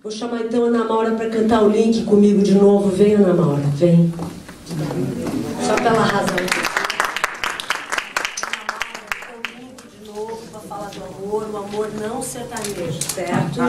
Vou chamar então a Ana Maura para cantar o Link comigo de novo. Vem, Ana Maura, vem. Só pela razão. O Link de novo para falar do amor, o amor não sertanejo, certo?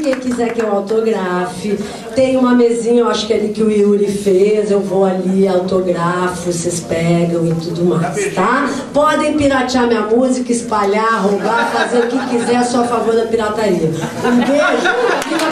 Quem quiser que eu autografe, tem uma mesinha, eu acho que é ali que o Yuri fez, eu vou ali, autografo, vocês pegam e tudo mais, tá? Podem piratear minha música, espalhar, roubar, fazer o que quiser, só a favor da pirataria. Um beijo, viva a